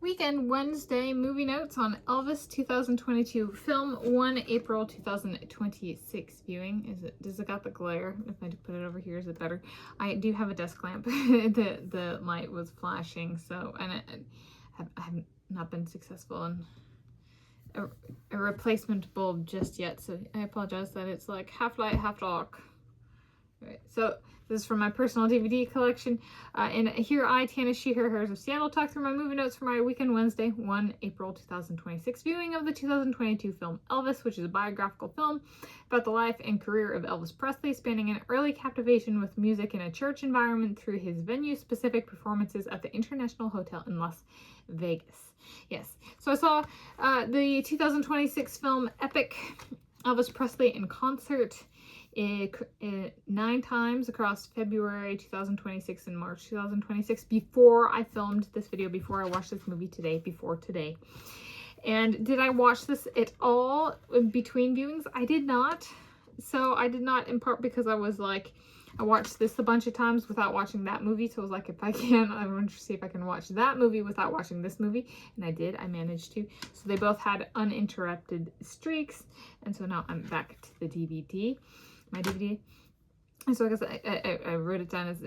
Weekend Wednesday movie notes on Elvis 2022 film, 1 April 2026 viewing. Does it got the glare? If I put it over here, is it better? I do have a desk lamp. the light was flashing, so, and I have not been successful in a replacement bulb just yet, so I apologize that it's like half light, half dark. Right, so this is from my personal DVD collection, and here I, Tanis, she, her, hers of Seattle, talk through my movie notes for my Weekend Wednesday, 1 April 2026 viewing of the 2022 film Elvis, which is a biographical film about the life and career of Elvis Presley, spanning an early captivation with music in a church environment through his venue-specific performances at the International Hotel in Las Vegas. Yes, so I saw the 2026 film Epic Elvis Presley in concert 9 times across February 2026 and March 2026 before I filmed this video, before I watched this movie today, before today. And did I watch this at all in between viewings? I did not. So I did not, in part because I was like, I watched this a bunch of times without watching that movie. So I was like, if I can, I want to see if I can watch that movie without watching this movie. And I did. I managed to. So they both had uninterrupted streaks. And so now I'm back to the DVD. My DVD. And so I guess I wrote it down as,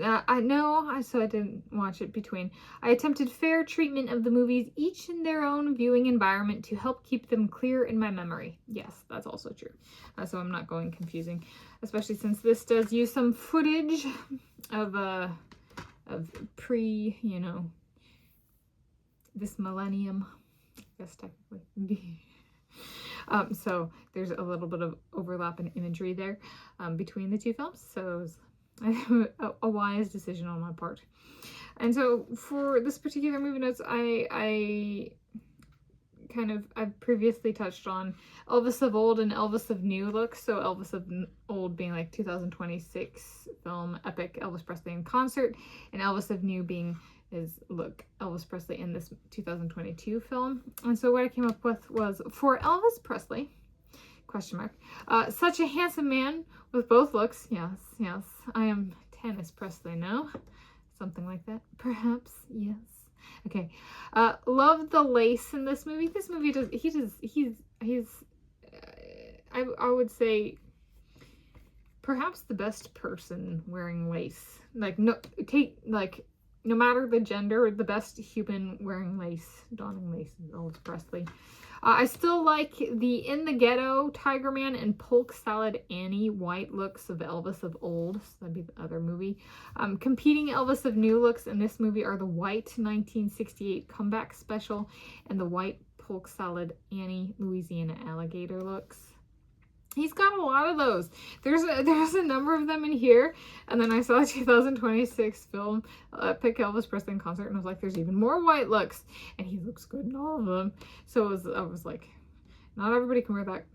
so I didn't watch it between. I attempted fair treatment of the movies, each in their own viewing environment to help keep them clear in my memory. Yes, that's also true. So I'm not going confusing, especially since this does use some footage of pre, this millennium, I guess technically. So there's a little bit of overlap in imagery there between the two films. So it was a wise decision on my part. And so for this particular movie notes, I've previously touched on Elvis of old and Elvis of new looks. So Elvis of old being like 2026 film Epic Elvis Presley in concert, and Elvis of new being Elvis Presley in this 2022 film. And so what I came up with was, for Elvis Presley, question mark, such a handsome man with both looks. Yes, I am Tanis Presley now. Something like that, perhaps, yes. Okay, love the lace in this movie. This movie I would say perhaps the best person wearing lace. No matter the gender, the best human wearing lace, donning lace is Elvis Presley. I still like the In the Ghetto, Tiger Man, and Polk Salad Annie white looks of Elvis of old. So that'd be the other movie. Competing Elvis of new looks in this movie are the white 1968 comeback special and the white Polk Salad Annie Louisiana alligator looks. He's got a lot of those. There's a number of them in here. And then I saw a 2026 film, Epic Elvis Presley in concert, and I was like, there's even more white looks. And he looks good in all of them. So I was like, not everybody can wear that,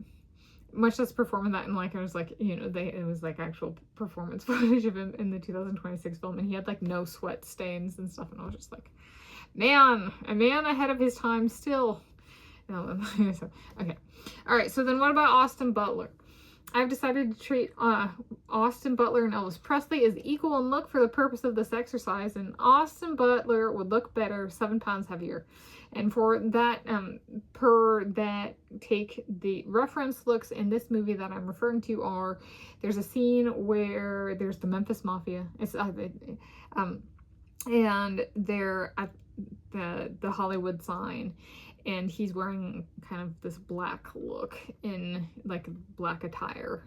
much less perform in that. And like, I was like, it was like actual performance footage of him in the 2026 film. And he had like no sweat stains and stuff. And I was just like, man, a man ahead of his time still. No, okay. All right, so then what about Austin Butler? I've decided to treat Austin Butler and Elvis Presley as equal in look for the purpose of this exercise, and Austin Butler would look better 7 pounds heavier. And for that, take the reference looks in this movie that I'm referring to there's a scene where there's the Memphis Mafia. It's and they're at the Hollywood sign. And he's wearing kind of this black look in like black attire.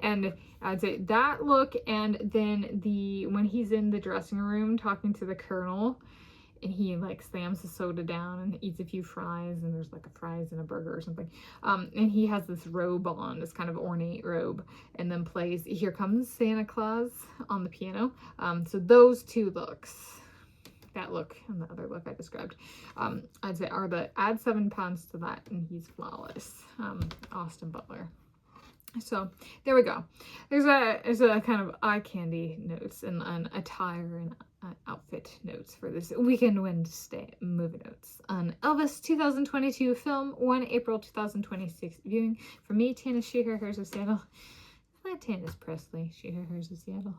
And I'd say that look, and then when he's in the dressing room talking to the colonel, and he like slams the soda down and eats a few fries, and there's like a fries and a burger or something. And he has this robe on, this kind of ornate robe, and then plays Here Comes Santa Claus on the piano. So those two looks, that look and the other look I described, I'd say add 7 pounds to that, and he's flawless. Austin Butler. So there we go. There's a kind of eye candy notes and an attire and outfit notes for this Weekend Wednesday movie notes on Elvis 2022 film, 1 April 2026 viewing. For me, Tanis, she, her, hers of Seattle. Tanis Presley, she, her, hers of Seattle.